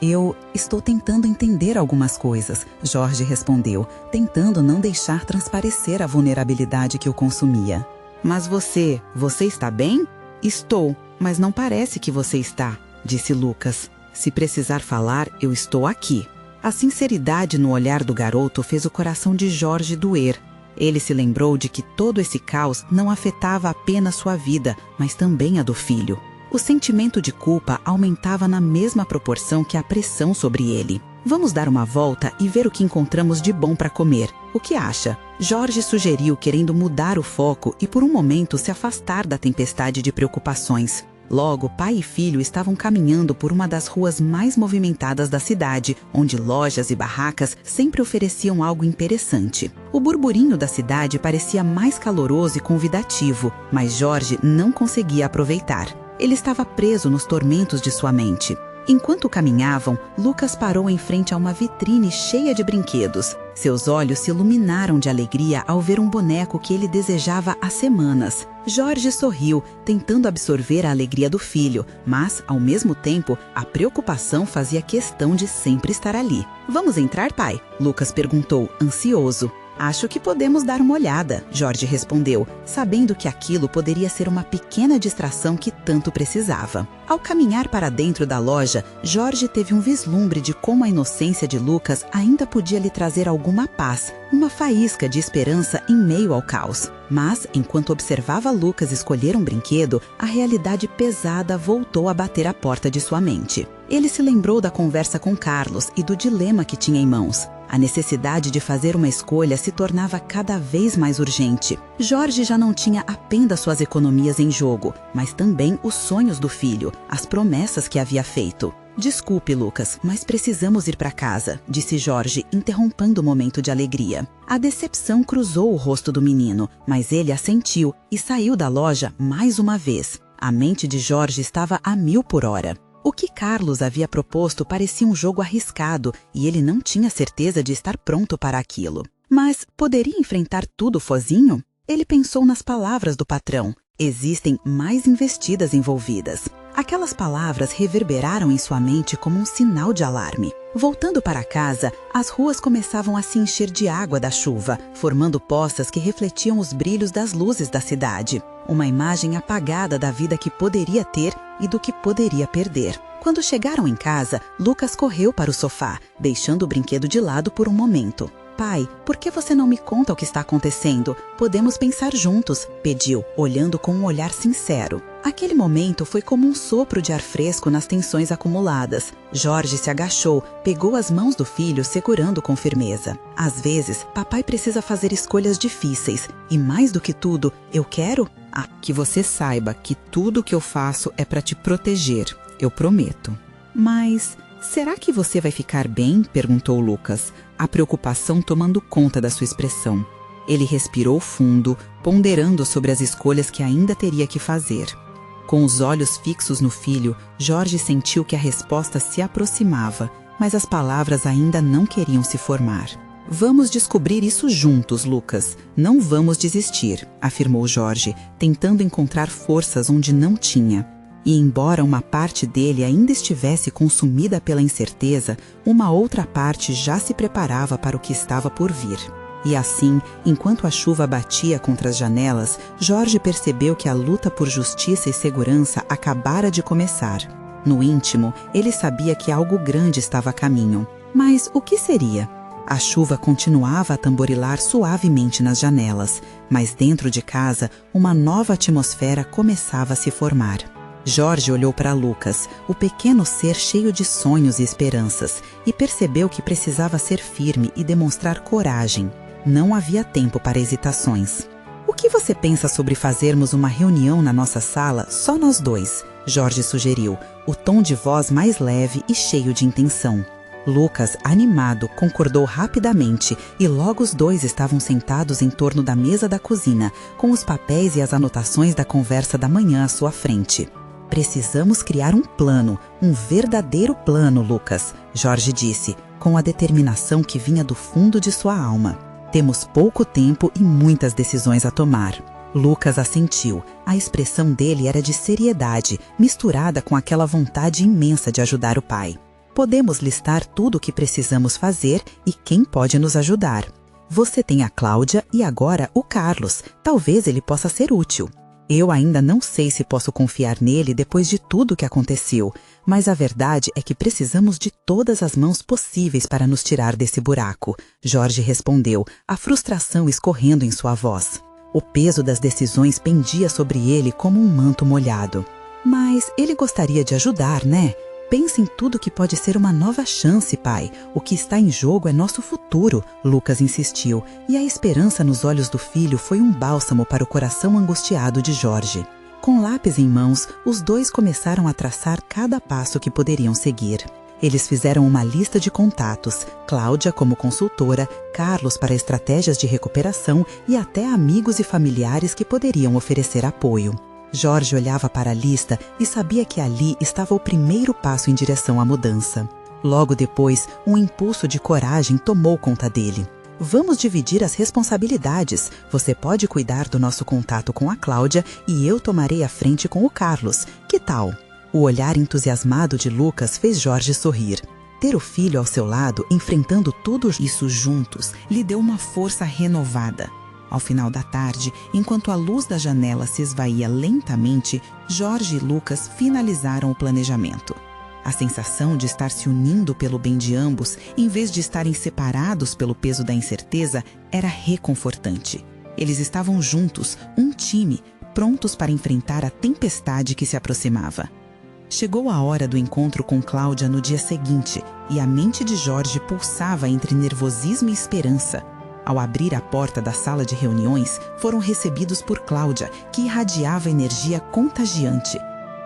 [SPEAKER 1] "Eu estou tentando entender algumas coisas", Jorge respondeu, tentando não deixar transparecer a vulnerabilidade que o consumia. "Mas você está bem?" "Estou, mas não parece que você está", disse Lucas. "Se precisar falar, eu estou aqui." A sinceridade no olhar do garoto fez o coração de Jorge doer. Ele se lembrou de que todo esse caos não afetava apenas sua vida, mas também a do filho. O sentimento de culpa aumentava na mesma proporção que a pressão sobre ele. "Vamos dar uma volta e ver o que encontramos de bom para comer. O que acha?" Jorge sugeriu, querendo mudar o foco e por um momento se afastar da tempestade de preocupações. Logo, pai e filho estavam caminhando por uma das ruas mais movimentadas da cidade, onde lojas e barracas sempre ofereciam algo interessante. O burburinho da cidade parecia mais caloroso e convidativo, mas Jorge não conseguia aproveitar. Ele estava preso nos tormentos de sua mente. Enquanto caminhavam, Lucas parou em frente a uma vitrine cheia de brinquedos. Seus olhos se iluminaram de alegria ao ver um boneco que ele desejava há semanas. Jorge sorriu, tentando absorver a alegria do filho, mas, ao mesmo tempo, a preocupação fazia questão de sempre estar ali. "Vamos entrar, pai?" Lucas perguntou, ansioso. "Acho que podemos dar uma olhada", Jorge respondeu, sabendo que aquilo poderia ser uma pequena distração que tanto precisava. Ao caminhar para dentro da loja, Jorge teve um vislumbre de como a inocência de Lucas ainda podia lhe trazer alguma paz, uma faísca de esperança em meio ao caos. Mas, enquanto observava Lucas escolher um brinquedo, a realidade pesada voltou a bater à porta de sua mente. Ele se lembrou da conversa com Carlos e do dilema que tinha em mãos. A necessidade de fazer uma escolha se tornava cada vez mais urgente. Jorge já não tinha apenas suas economias em jogo, mas também os sonhos do filho, as promessas que havia feito. "Desculpe, Lucas, mas precisamos ir para casa", disse Jorge, interrompendo o momento de alegria. A decepção cruzou o rosto do menino, mas ele assentiu e saiu da loja mais uma vez. A mente de Jorge estava a 1000 por hora. O que Carlos havia proposto parecia um jogo arriscado e ele não tinha certeza de estar pronto para aquilo. Mas poderia enfrentar tudo sozinho? Ele pensou nas palavras do patrão. Existem mais investidas envolvidas. Aquelas palavras reverberaram em sua mente como um sinal de alarme. Voltando para casa, as ruas começavam a se encher de água da chuva, formando poças que refletiam os brilhos das luzes da cidade. Uma imagem apagada da vida que poderia ter e do que poderia perder. Quando chegaram em casa, Lucas correu para o sofá, deixando o brinquedo de lado por um momento. "Pai, por que você não me conta o que está acontecendo? Podemos pensar juntos", pediu, olhando com um olhar sincero. Aquele momento foi como um sopro de ar fresco nas tensões acumuladas. Jorge se agachou, pegou as mãos do filho, segurando com firmeza. "Às vezes, papai precisa fazer escolhas difíceis. E mais do que tudo, eu quero que você saiba que tudo que eu faço é para te proteger. Eu prometo." "Mas será que você vai ficar bem?" perguntou Lucas, a preocupação tomando conta da sua expressão. Ele respirou fundo, ponderando sobre as escolhas que ainda teria que fazer. Com os olhos fixos no filho, Jorge sentiu que a resposta se aproximava, mas as palavras ainda não queriam se formar. "Vamos descobrir isso juntos, Lucas. Não vamos desistir", afirmou Jorge, tentando encontrar forças onde não tinha. E embora uma parte dele ainda estivesse consumida pela incerteza, uma outra parte já se preparava para o que estava por vir. E assim, enquanto a chuva batia contra as janelas, Jorge percebeu que a luta por justiça e segurança acabara de começar. No íntimo, ele sabia que algo grande estava a caminho. Mas o que seria? A chuva continuava a tamborilar suavemente nas janelas, mas dentro de casa, uma nova atmosfera começava a se formar. Jorge olhou para Lucas, o pequeno ser cheio de sonhos e esperanças, e percebeu que precisava ser firme e demonstrar coragem. Não havia tempo para hesitações. "O que você pensa sobre fazermos uma reunião na nossa sala, só nós dois?" Jorge sugeriu, o tom de voz mais leve e cheio de intenção. Lucas, animado, concordou rapidamente e logo os dois estavam sentados em torno da mesa da cozinha, com os papéis e as anotações da conversa da manhã à sua frente. "Precisamos criar um plano, um verdadeiro plano, Lucas", Jorge disse, com a determinação que vinha do fundo de sua alma. "Temos pouco tempo e muitas decisões a tomar." Lucas assentiu. A expressão dele era de seriedade, misturada com aquela vontade imensa de ajudar o pai. "Podemos listar tudo o que precisamos fazer e quem pode nos ajudar. Você tem a Cláudia e agora o Carlos. Talvez ele possa ser útil. Eu ainda não sei se posso confiar nele depois de tudo o que aconteceu, mas a verdade é que precisamos de todas as mãos possíveis para nos tirar desse buraco", Jorge respondeu, a frustração escorrendo em sua voz. O peso das decisões pendia sobre ele como um manto molhado. "Mas ele gostaria de ajudar, né? Pense em tudo que pode ser uma nova chance, pai. O que está em jogo é nosso futuro", Lucas insistiu, e a esperança nos olhos do filho foi um bálsamo para o coração angustiado de Jorge. Com lápis em mãos, os dois começaram a traçar cada passo que poderiam seguir. Eles fizeram uma lista de contatos, Cláudia como consultora, Carlos para estratégias de recuperação e até amigos e familiares que poderiam oferecer apoio. Jorge olhava para a lista e sabia que ali estava o primeiro passo em direção à mudança. Logo depois, um impulso de coragem tomou conta dele. Vamos dividir as responsabilidades. Você pode cuidar do nosso contato com a Cláudia e eu tomarei a frente com o Carlos. Que tal? O olhar entusiasmado de Lucas fez Jorge sorrir. Ter o filho ao seu lado, enfrentando tudo isso juntos, lhe deu uma força renovada. Ao final da tarde, enquanto a luz da janela se esvaía lentamente, Jorge e Lucas finalizaram o planejamento. A sensação de estar se unindo pelo bem de ambos, em vez de estarem separados pelo peso da incerteza, era reconfortante. Eles estavam juntos, um time, prontos para enfrentar a tempestade que se aproximava. Chegou a hora do encontro com Cláudia no dia seguinte, e a mente de Jorge pulsava entre nervosismo e esperança. Ao abrir a porta da sala de reuniões, foram recebidos por Cláudia, que irradiava energia contagiante.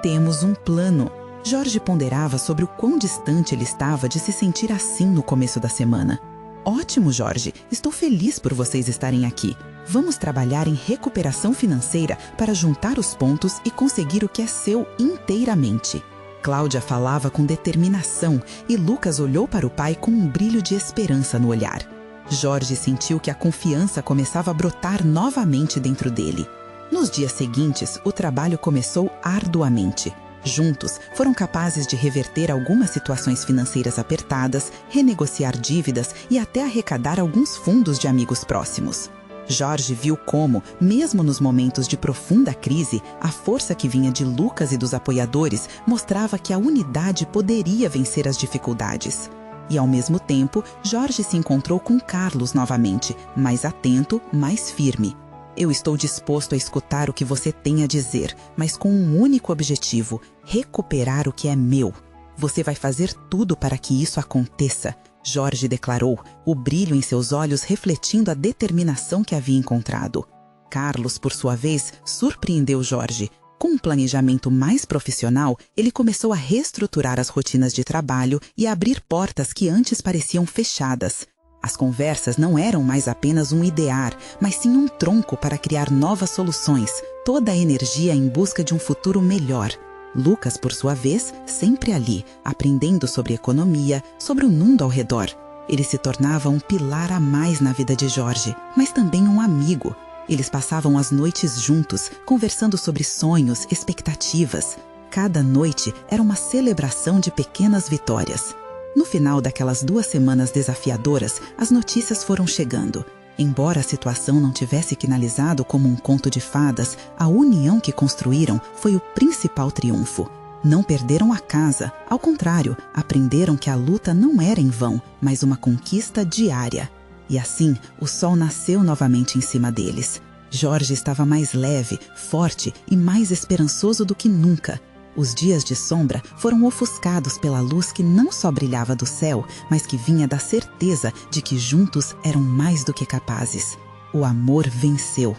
[SPEAKER 1] Temos um plano. Jorge ponderava sobre o quão distante ele estava de se sentir assim no começo da semana. Ótimo, Jorge. Estou feliz por vocês estarem aqui. Vamos trabalhar em recuperação financeira para juntar os pontos e conseguir o que é seu inteiramente. Cláudia falava com determinação e Lucas olhou para o pai com um brilho de esperança no olhar. Jorge sentiu que a confiança começava a brotar novamente dentro dele. Nos dias seguintes, o trabalho começou arduamente. Juntos, foram capazes de reverter algumas situações financeiras apertadas, renegociar dívidas e até arrecadar alguns fundos de amigos próximos. Jorge viu como, mesmo nos momentos de profunda crise, a força que vinha de Lucas e dos apoiadores mostrava que a unidade poderia vencer as dificuldades. E, ao mesmo tempo, Jorge se encontrou com Carlos novamente, mais atento, mais firme. Eu estou disposto a escutar o que você tem a dizer, mas com um único objetivo: recuperar o que é meu. Você vai fazer tudo para que isso aconteça, Jorge declarou, o brilho em seus olhos refletindo a determinação que havia encontrado. Carlos, por sua vez, surpreendeu Jorge. Com um planejamento mais profissional, ele começou a reestruturar as rotinas de trabalho e a abrir portas que antes pareciam fechadas. As conversas não eram mais apenas um idear, mas sim um tronco para criar novas soluções, toda a energia em busca de um futuro melhor. Lucas, por sua vez, sempre ali, aprendendo sobre economia, sobre o mundo ao redor. Ele se tornava um pilar a mais na vida de Jorge, mas também um amigo. Eles passavam as noites juntos, conversando sobre sonhos, expectativas. Cada noite era uma celebração de pequenas vitórias. No final daquelas 2 semanas desafiadoras, as notícias foram chegando. Embora a situação não tivesse finalizado como um conto de fadas, a união que construíram foi o principal triunfo. Não perderam a casa, ao contrário, aprenderam que a luta não era em vão, mas uma conquista diária. E assim, o sol nasceu novamente em cima deles. Jorge estava mais leve, forte e mais esperançoso do que nunca. Os dias de sombra foram ofuscados pela luz que não só brilhava do céu, mas que vinha da certeza de que juntos eram mais do que capazes. O amor venceu.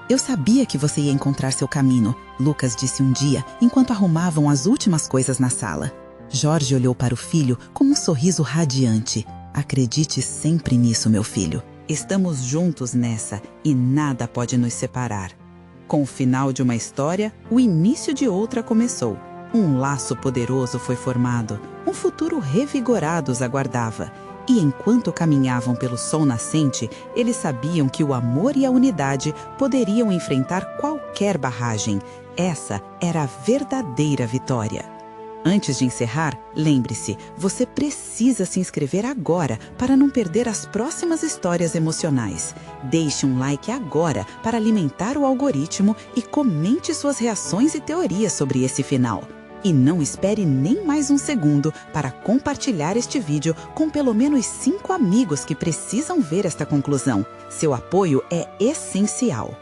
[SPEAKER 1] Eu sabia que você ia encontrar seu caminho, Lucas disse um dia, enquanto arrumavam as últimas coisas na sala. Jorge olhou para o filho com um sorriso radiante. Acredite sempre nisso, meu filho. Estamos juntos nessa e nada pode nos separar. Com o final de uma história, o início de outra começou. Um laço poderoso foi formado, um futuro revigorado os aguardava. E enquanto caminhavam pelo sol nascente, eles sabiam que o amor e a unidade poderiam enfrentar qualquer barragem. Essa era a verdadeira vitória. Antes de encerrar, lembre-se, você precisa se inscrever agora para não perder as próximas histórias emocionais. Deixe um like agora para alimentar o algoritmo e comente suas reações e teorias sobre esse final. E não espere nem mais um segundo para compartilhar este vídeo com pelo menos 5 amigos que precisam ver esta conclusão. Seu apoio é essencial.